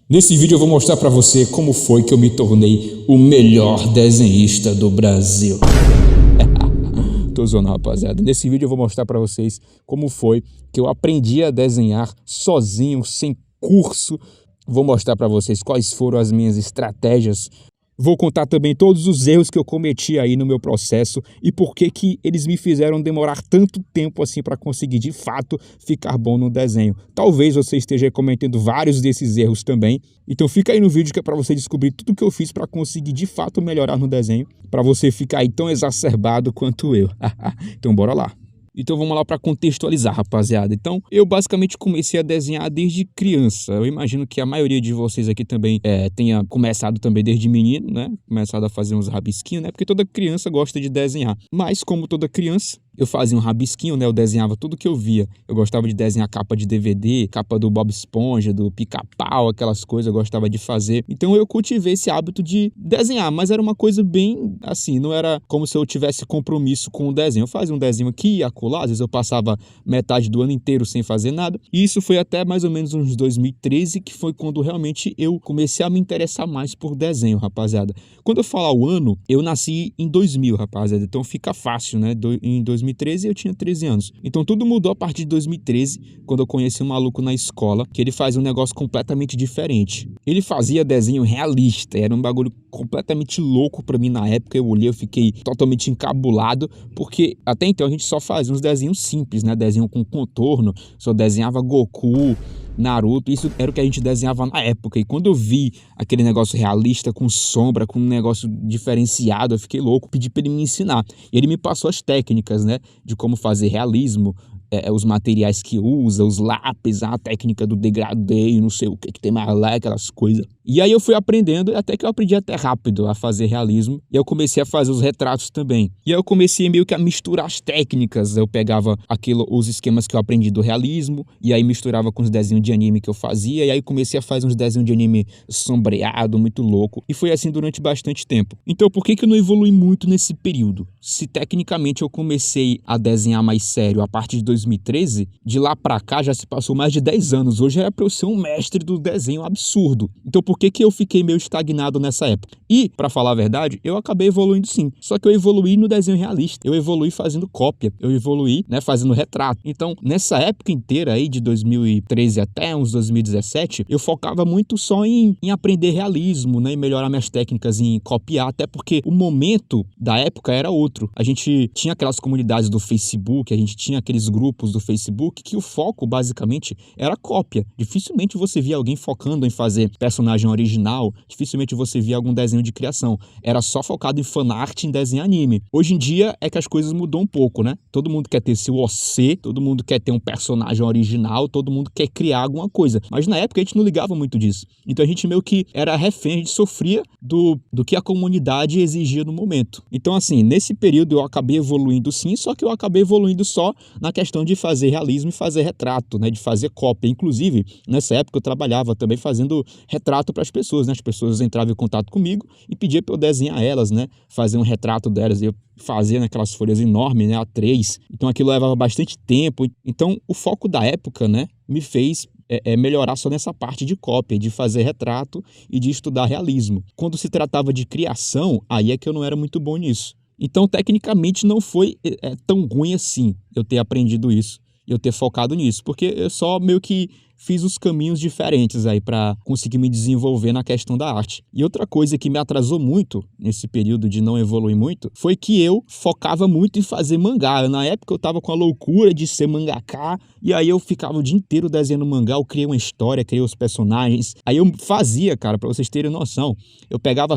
Nesse vídeo eu vou mostrar pra você como foi que eu me tornei o melhor desenhista do Brasil. Tô zoando, rapaziada. Nesse vídeo eu vou mostrar pra vocês como foi que eu aprendi a desenhar sozinho, sem curso. Vou mostrar pra vocês quais foram as minhas estratégias. Vou contar também todos os erros que eu cometi aí no meu processo e por que eles me fizeram demorar tanto tempo assim para conseguir de fato ficar bom no desenho. Talvez você esteja cometendo vários desses erros também. Então fica aí no vídeo que é para você descobrir tudo que eu fiz para conseguir de fato melhorar no desenho, para você ficar aí tão exacerbado quanto eu. Então bora lá. Então vamos lá para contextualizar, rapaziada. Então eu basicamente comecei a desenhar desde criança. Eu imagino que a maioria de vocês aqui também tenha começado também desde menino, né? Começado a fazer uns rabisquinhos, né? Porque toda criança gosta de desenhar. Mas como toda criança, eu fazia um rabisquinho, né? Eu desenhava tudo que eu via. Eu gostava de desenhar capa de DVD, capa do Bob Esponja, do Pica-Pau, aquelas coisas eu gostava de fazer. Então eu cultivei esse hábito de desenhar, mas era uma coisa bem assim, não era como se eu tivesse compromisso com o desenho. Eu fazia um desenho aqui e acolá, às vezes eu passava metade do ano inteiro sem fazer nada. E isso foi até mais ou menos uns 2013, que foi quando realmente eu comecei a me interessar mais por desenho, rapaziada. Quando eu falar o ano, eu nasci em 2000, rapaziada, então fica fácil, né? Em 2013 eu tinha 13 anos. Então tudo mudou a partir de 2013, quando eu conheci um maluco na escola, que ele fazia um negócio completamente diferente. Ele fazia desenho realista, era um bagulho completamente louco pra mim na época. Eu olhei, eu fiquei totalmente encabulado, porque até então a gente só fazia uns desenhos simples, né? Desenho com contorno, só desenhava Goku, Naruto, isso era o que a gente desenhava na época. E quando eu vi aquele negócio realista, com sombra, com um negócio diferenciado, eu fiquei louco, pedi pra ele me ensinar. E ele me passou as técnicas, né, de como fazer realismo, os materiais que usa, os lápis, a técnica do degradê, não sei o que tem mais lá, aquelas coisas. E aí eu fui aprendendo, até que eu aprendi até rápido a fazer realismo, e eu comecei a fazer os retratos também. E aí eu comecei meio que a misturar as técnicas. Eu pegava os esquemas que eu aprendi do realismo, e aí misturava com os desenhos de anime que eu fazia, e aí comecei a fazer uns desenhos de anime sombreado, muito louco, e foi assim durante bastante tempo. Então por que eu não evolui muito nesse período? Se tecnicamente eu comecei a desenhar mais sério a partir de 2013, de lá pra cá já se passou mais de 10 anos, hoje era pra eu ser um mestre do desenho absurdo. Então por que eu fiquei meio estagnado nessa época? E, pra falar a verdade, eu acabei evoluindo sim, só que eu evoluí no desenho realista, eu evoluí fazendo cópia, eu evoluí, né, fazendo retrato. Então, nessa época inteira aí, de 2013 até uns 2017, eu focava muito só em aprender realismo, né, e melhorar minhas técnicas em copiar, até porque o momento da época era outro. A gente tinha aquelas comunidades do Facebook, a gente tinha aqueles grupos do Facebook que o foco, basicamente, era cópia. Dificilmente você via alguém focando em fazer personagem original, dificilmente você via algum desenho de criação. Era só focado em fanart, em desenho anime. Hoje em dia é que as coisas mudou um pouco, né? Todo mundo quer ter seu OC, todo mundo quer ter um personagem original, todo mundo quer criar alguma coisa. Mas na época a gente não ligava muito disso. Então a gente meio que era refém, a gente sofria do que a comunidade exigia no momento. Então assim, nesse período eu acabei evoluindo sim, só que eu acabei evoluindo só na questão de fazer realismo e fazer retrato, né? De fazer cópia. Inclusive, nessa época eu trabalhava também fazendo retrato para as pessoas, né? As pessoas entravam em contato comigo e pediam para eu desenhar elas, né? Fazer um retrato delas. Eu fazia naquelas folhas enormes, né? A3. Então aquilo levava bastante tempo. Então o foco da época, né, me fez melhorar só nessa parte de cópia, de fazer retrato e de estudar realismo. Quando se tratava de criação, aí é que eu não era muito bom nisso. Então, tecnicamente, não foi tão ruim assim eu ter aprendido isso, eu ter focado nisso, porque eu só meio que fiz os caminhos diferentes aí para conseguir me desenvolver na questão da arte. E outra coisa que me atrasou muito nesse período de não evoluir muito foi que eu focava muito em fazer mangá. Na época eu tava com a loucura de ser mangaka, e aí eu ficava o dia inteiro desenhando mangá, eu criei uma história, criei os personagens. Aí eu fazia, cara, para vocês terem noção, eu pegava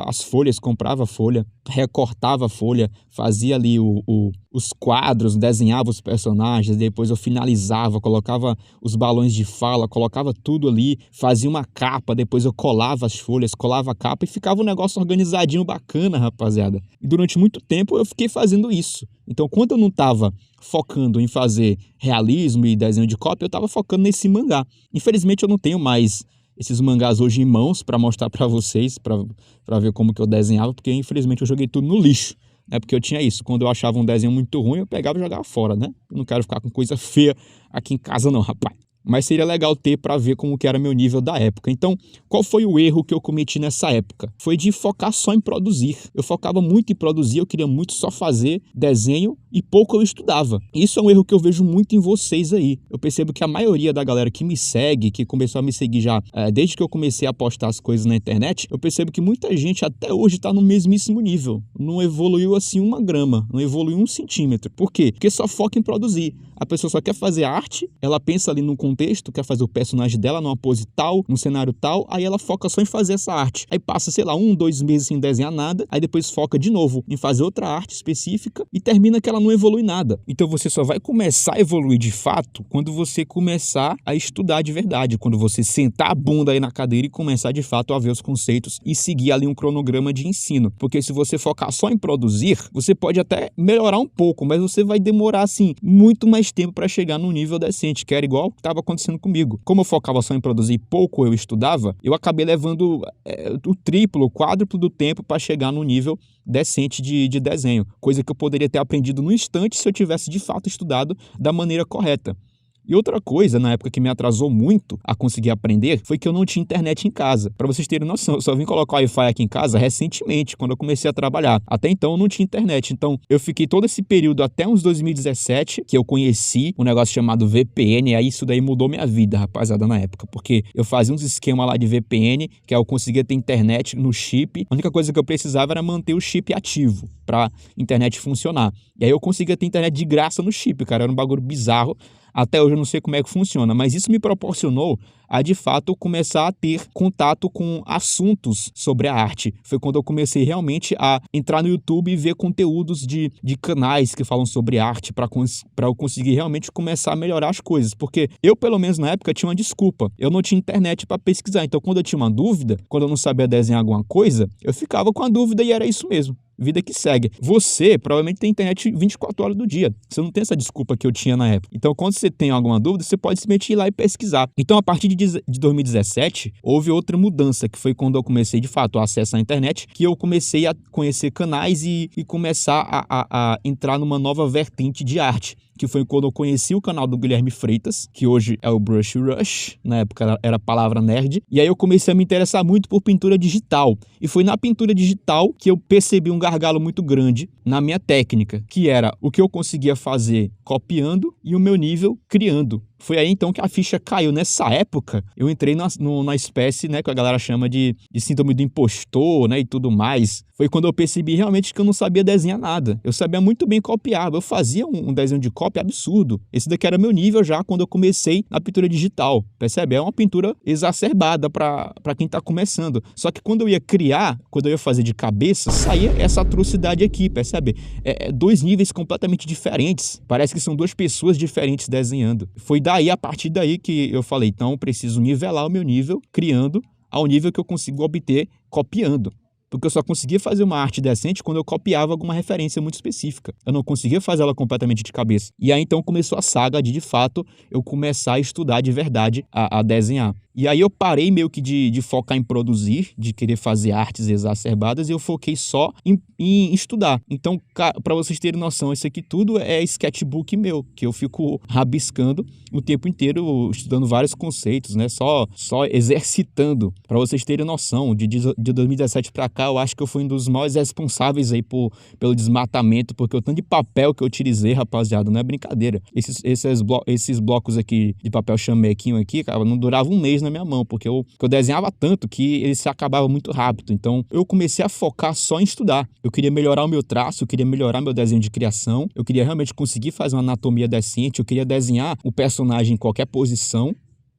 as folhas, comprava a folha, recortava a folha, fazia ali os quadros, desenhava os personagens, depois eu finalizava, colocava os balões de fala, colocava tudo ali, fazia uma capa, depois eu colava as folhas, colava a capa e ficava um negócio organizadinho, bacana, rapaziada. E durante muito tempo eu fiquei fazendo isso. Então, quando eu não estava focando em fazer realismo e desenho de cópia, eu estava focando nesse mangá. Infelizmente, eu não tenho mais esses mangás hoje em mãos para mostrar para vocês, para ver como que eu desenhava, porque infelizmente eu joguei tudo no lixo. É porque eu tinha isso, quando eu achava um desenho muito ruim, eu pegava e jogava fora, né? Eu não quero ficar com coisa feia aqui em casa não, rapaz. mas seria legal ter para ver como que era meu nível da época. Então, qual foi o erro que eu cometi nessa época? Foi de focar só em produzir. Eu focava muito em produzir, eu queria muito só fazer desenho e pouco eu estudava. Isso é um erro que eu vejo muito em vocês aí. Eu percebo que a maioria da galera que me segue, que começou a me seguir já desde que eu comecei a postar as coisas na internet, eu percebo que muita gente até hoje está no mesmíssimo nível. Não evoluiu assim uma grama, não evoluiu 1 centímetro. Por quê? Porque só foca em produzir. A pessoa só quer fazer arte, ela pensa ali num contexto, quer fazer o personagem dela numa pose tal, num cenário tal, aí ela foca só em fazer essa arte. Aí passa, sei lá, 2 meses sem desenhar nada, aí depois foca de novo em fazer outra arte específica e termina que ela não evolui nada. Então você só vai começar a evoluir de fato quando você começar a estudar de verdade, quando você sentar a bunda aí na cadeira e começar de fato a ver os conceitos e seguir ali um cronograma de ensino. Porque se você focar só em produzir, você pode até melhorar um pouco, mas você vai demorar assim muito mais tempo para chegar num nível decente, que era igual o que estava acontecendo comigo. Como eu focava só em produzir e pouco eu estudava, eu acabei levando o triplo, o quádruplo do tempo para chegar num nível decente de desenho, coisa que eu poderia ter aprendido no instante se eu tivesse de fato estudado da maneira correta. E outra coisa, na época que me atrasou muito a conseguir aprender, foi que eu não tinha internet em casa. Para vocês terem noção, eu só vim colocar o Wi-Fi aqui em casa recentemente, quando eu comecei a trabalhar. Até então eu não tinha internet. Então eu fiquei todo esse período até uns 2017, que eu conheci um negócio chamado VPN, e aí isso daí mudou minha vida, rapaziada, na época. Porque eu fazia uns esquemas lá de VPN, que eu conseguia ter internet no chip. A única coisa que eu precisava era manter o chip ativo para internet funcionar. E aí eu conseguia ter internet de graça no chip, cara. Era um bagulho bizarro. Até hoje eu não sei como é que funciona, mas isso me proporcionou a, de fato, começar a ter contato com assuntos sobre a arte. Foi quando eu comecei realmente a entrar no YouTube e ver conteúdos de canais que falam sobre arte para eu conseguir realmente começar a melhorar as coisas. Porque eu, pelo menos na época, tinha uma desculpa. Eu não tinha internet para pesquisar. Então, quando eu tinha uma dúvida, quando eu não sabia desenhar alguma coisa, eu ficava com a dúvida e era isso mesmo. Vida que segue. Você provavelmente tem internet 24 horas do dia. Você não tem essa desculpa que eu tinha na época. Então, quando você tem alguma dúvida, você pode simplesmente ir lá e pesquisar. Então, a partir de 2017, houve outra mudança, que foi quando eu comecei, de fato, a acessar a internet, que eu comecei a conhecer canais e começar a entrar numa nova vertente de arte, que foi quando eu conheci o canal do Guilherme Freitas, que hoje é o Brush Rush, na época era a palavra nerd, e aí eu comecei a me interessar muito por pintura digital. E foi na pintura digital que eu percebi um gargalo muito grande na minha técnica, que era o que eu conseguia fazer copiando e o meu nível criando. Foi aí então que a ficha caiu. Nessa época, eu entrei na espécie, né, que a galera chama de síndrome do impostor, né, e tudo mais. Foi quando eu percebi realmente que eu não sabia desenhar nada. Eu sabia muito bem copiar. Eu fazia um desenho de cópia absurdo. Esse daqui era meu nível já quando eu comecei na pintura digital. Percebe? É uma pintura exacerbada para quem tá começando. Só que quando eu ia criar, quando eu ia fazer de cabeça, saía essa atrocidade aqui, percebe? 2 níveis completamente diferentes. Parece que são 2 pessoas diferentes desenhando. Foi daí, a partir daí que eu falei, então eu preciso nivelar o meu nível criando ao nível que eu consigo obter copiando. Porque eu só conseguia fazer uma arte decente quando eu copiava alguma referência muito específica. Eu não conseguia fazer ela completamente de cabeça. E aí então começou a saga de fato, eu começar a estudar de verdade a desenhar. E aí eu parei meio que de focar em produzir, de querer fazer artes exacerbadas, e eu foquei só em estudar. Então, para vocês terem noção, isso aqui tudo é sketchbook meu, que eu fico rabiscando o tempo inteiro, estudando vários conceitos, né? Só exercitando. Para vocês terem noção, de 2017 para cá, eu acho que eu fui um dos maiores responsáveis aí pelo desmatamento, porque o tanto de papel que eu utilizei, rapaziada, não é brincadeira. Esses blocos aqui de papel chamequinho aqui, cara, não durava um mês na minha mão, porque eu desenhava tanto que ele se acabava muito rápido. Então eu comecei a focar só em estudar. Eu queria melhorar o meu traço, eu queria melhorar meu desenho de criação, eu queria realmente conseguir fazer uma anatomia decente, eu queria desenhar o personagem em qualquer posição,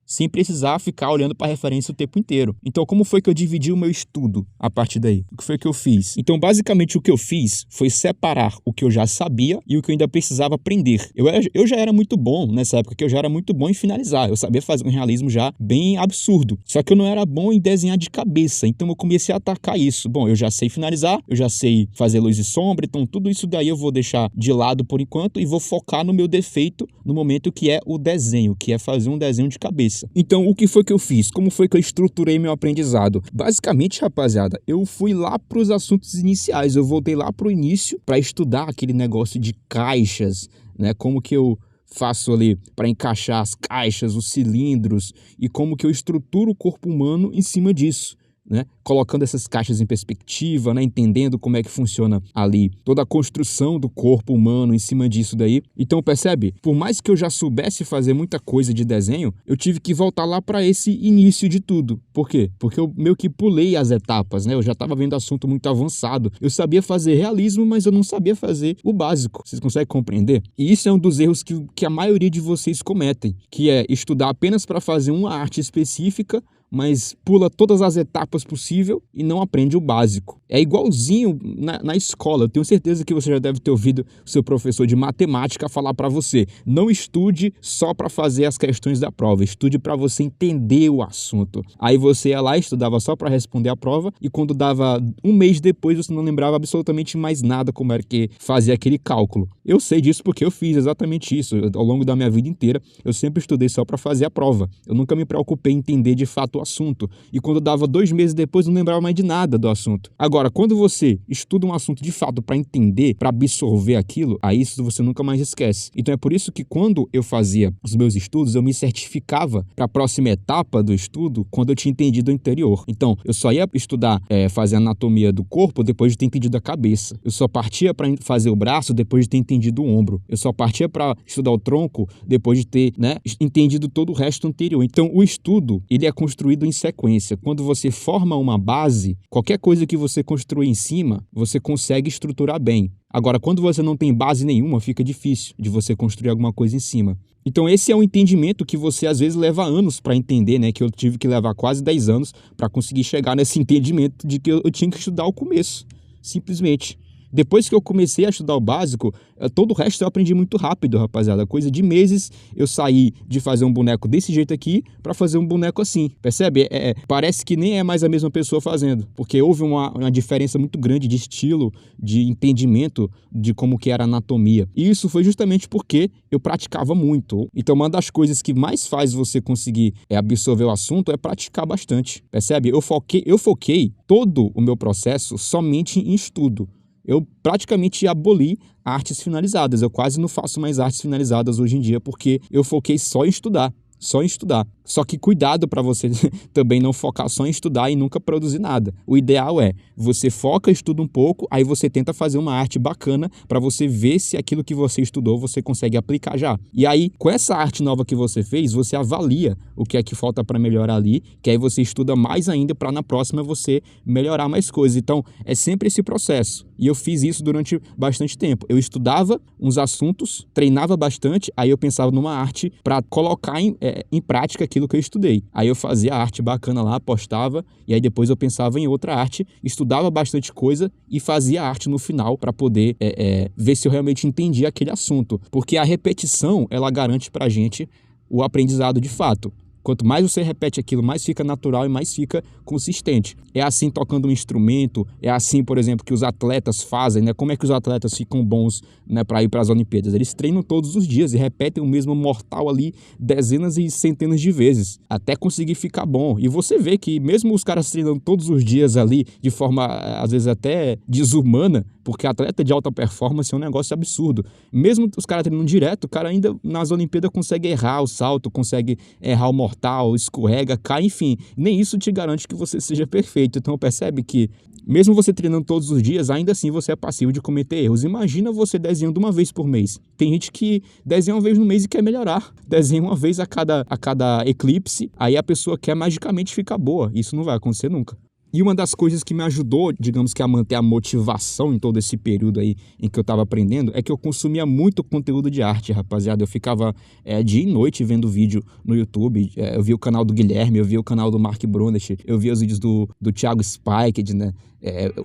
sem precisar ficar olhando para a referência o tempo inteiro. Então, como foi que eu dividi o meu estudo a partir daí? O que foi que eu fiz? Então, basicamente, o que eu fiz foi separar o que eu já sabia e o que eu ainda precisava aprender. Eu já era muito bom, nessa época, que eu já era muito bom em finalizar. Eu sabia fazer um realismo já bem absurdo. Só que eu não era bom em desenhar de cabeça. Então, eu comecei a atacar isso. Bom, eu já sei finalizar, eu já sei fazer luz e sombra, então tudo isso daí eu vou deixar de lado por enquanto e vou focar no meu defeito no momento que é o desenho, que é fazer um desenho de cabeça. Então, o que foi que eu fiz? Como foi que eu estruturei meu aprendizado? Basicamente, rapaziada, eu fui lá para os assuntos iniciais. Eu voltei lá para o início para estudar aquele negócio de caixas, né? Como que eu faço ali para encaixar as caixas, os cilindros e como que eu estruturo o corpo humano em cima disso, né? Colocando essas caixas em perspectiva, né? Entendendo como é que funciona ali toda a construção do corpo humano em cima disso daí. Então percebe? Por mais que eu já soubesse fazer muita coisa de desenho, eu tive que voltar lá para esse início de tudo. Por quê? Porque eu meio que pulei as etapas, né? Eu já estava vendo assunto muito avançado. Eu sabia fazer realismo, mas eu não sabia fazer o básico. Vocês conseguem compreender? E isso é um dos erros que a maioria de vocês cometem, que é estudar apenas para fazer uma arte específica, mas pula todas as etapas possíveis e não aprende o básico. É igualzinho na escola. Eu tenho certeza que você já deve ter ouvido o seu professor de matemática falar para você: não estude só para fazer as questões da prova, estude para você entender o assunto. Aí você ia lá e estudava só para responder a prova, e quando dava um mês depois você não lembrava absolutamente mais nada como era que fazia aquele cálculo. Eu sei disso porque eu fiz exatamente isso. Ao longo da minha vida inteira, eu sempre estudei só para fazer a prova. Eu nunca me preocupei em entender de fato o assunto. E quando dava 2 meses depois, não lembrava mais de nada do assunto. Agora, quando você estuda um assunto de fato para entender, para absorver aquilo, aí isso você nunca mais esquece. Então é por isso que quando eu fazia os meus estudos, eu me certificava para a próxima etapa do estudo quando eu tinha entendido o anterior. Então, eu só ia estudar, fazer anatomia do corpo depois de ter entendido a cabeça. Eu só partia para fazer o braço depois de ter entendido o ombro. Eu só partia para estudar o tronco depois de ter, né, entendido todo o resto anterior. Então, o estudo, ele é construído em sequência. Quando você forma uma base, qualquer coisa que você construir em cima, você consegue estruturar bem. Agora, quando você não tem base nenhuma, fica difícil de você construir alguma coisa em cima. Então, esse é um entendimento que você, às vezes, leva anos para entender, né? Que eu tive que levar quase 10 anos para conseguir chegar nesse entendimento de que eu tinha que estudar o começo, simplesmente. Depois que eu comecei a estudar o básico, todo o resto eu aprendi muito rápido, rapaziada. Coisa de meses eu saí de fazer um boneco desse jeito aqui para fazer um boneco assim. Percebe? Parece que nem é mais a mesma pessoa fazendo, porque houve uma diferença muito grande de estilo, de entendimento de como que era a anatomia. E isso foi justamente porque eu praticava muito. Então, uma das coisas que mais faz você conseguir absorver o assunto é praticar bastante. Percebe? Eu foquei todo o meu processo somente em estudo. Eu praticamente aboli artes finalizadas. Eu quase não faço mais artes finalizadas hoje em dia porque eu foquei só em estudar. Só que cuidado para você também não focar só em estudar e nunca produzir nada. O ideal é, você foca, estuda um pouco, aí você tenta fazer uma arte bacana para você ver se aquilo que você estudou você consegue aplicar já. E aí, com essa arte nova que você fez, você avalia o que é que falta para melhorar ali, que aí você estuda mais ainda para na próxima você melhorar mais coisas. Então, é sempre esse processo. E eu fiz isso durante bastante tempo. Eu estudava uns assuntos, treinava bastante, aí eu pensava numa arte para colocar em prática aquilo que eu estudei. Aí eu fazia a arte bacana lá, postava, e aí depois eu pensava em outra arte, estudava bastante coisa e fazia a arte no final para poder ver se eu realmente entendia aquele assunto. Porque a repetição, ela garante pra gente o aprendizado de fato. Quanto mais você repete aquilo, mais fica natural e mais fica consistente. É assim tocando um instrumento, é assim, por exemplo, que os atletas fazem, né? Como é que os atletas ficam bons, né, para ir para as Olimpíadas? Eles treinam todos os dias e repetem o mesmo mortal ali dezenas e centenas de vezes, até conseguir ficar bom. E você vê que mesmo os caras treinando todos os dias ali, de forma, às vezes, até desumana, porque atleta de alta performance é um negócio absurdo. Mesmo os caras treinando direto, o cara ainda nas Olimpíadas consegue errar o salto, consegue errar o mortal, escorrega, cai, enfim. Nem isso te garante que você seja perfeito. Então percebe que mesmo você treinando todos os dias, ainda assim você é passivo de cometer erros. Imagina você desenhando uma vez por mês. Tem gente que desenha uma vez no mês e quer melhorar. Desenha uma vez a cada eclipse, aí a pessoa quer magicamente ficar boa. Isso não vai acontecer nunca. E uma das coisas que me ajudou, digamos que a manter a motivação em todo esse período aí em que eu estava aprendendo, é que eu consumia muito conteúdo de arte, rapaziada. Eu ficava dia e noite vendo vídeo no YouTube. Eu via o canal do Guilherme, eu via o canal do Mark Brunett, eu via os vídeos do Thiago Spiked, né?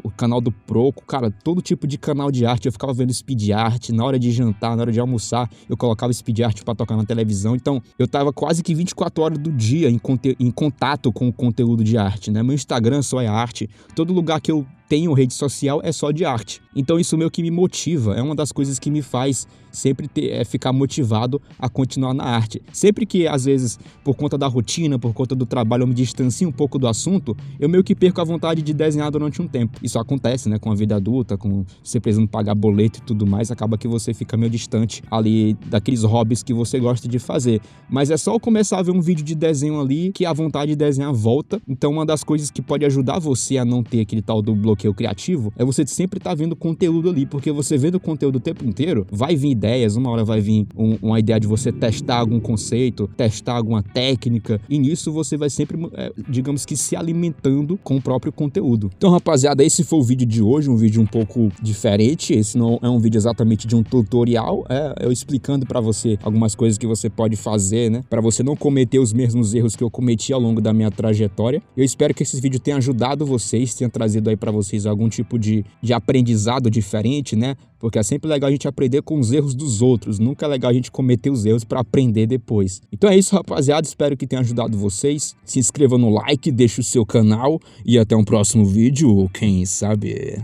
O canal do Proco, cara, todo tipo de canal de arte. Eu ficava vendo speed art, na hora de jantar, na hora de almoçar, eu colocava speed art para tocar na televisão. Então, eu tava quase que 24 horas do dia em contato com o conteúdo de arte, né? Meu Instagram só é arte, todo lugar que eu tenho rede social é só de arte. Então isso meio que me motiva, é uma das coisas que me faz sempre ficar motivado a continuar na arte. Sempre que, às vezes, por conta da rotina, por conta do trabalho, eu me distancio um pouco do assunto, eu meio que perco a vontade de desenhar durante um tempo. Isso acontece, né, com a vida adulta, com você precisando pagar boleto e tudo mais, acaba que você fica meio distante ali daqueles hobbies que você gosta de fazer. Mas é só eu começar a ver um vídeo de desenho ali que a vontade de desenhar volta. Então uma das coisas que pode ajudar você a não ter aquele tal do bloqueio criativo é você sempre estar vendo conteúdo ali, porque você vendo conteúdo o tempo inteiro, vai vir ideias, uma hora vai vir uma ideia de você testar algum conceito, testar alguma técnica, e nisso você vai sempre, digamos que, se alimentando com o próprio conteúdo. Então, rapaziada, esse foi o vídeo de hoje, um vídeo um pouco diferente. Esse não é um vídeo exatamente de um tutorial, eu explicando pra você algumas coisas que você pode fazer, né, pra você não cometer os mesmos erros que eu cometi ao longo da minha trajetória. Eu espero que esse vídeo tenha ajudado vocês, tenha trazido aí pra vocês algum tipo de aprendizado diferente, né, porque é sempre legal a gente aprender com os erros dos outros, nunca é legal a gente cometer os erros pra aprender depois. Então é isso, rapaziada, espero que tenha ajudado vocês. Se inscreva no like, deixe o seu canal e até um próximo vídeo, quem sabe...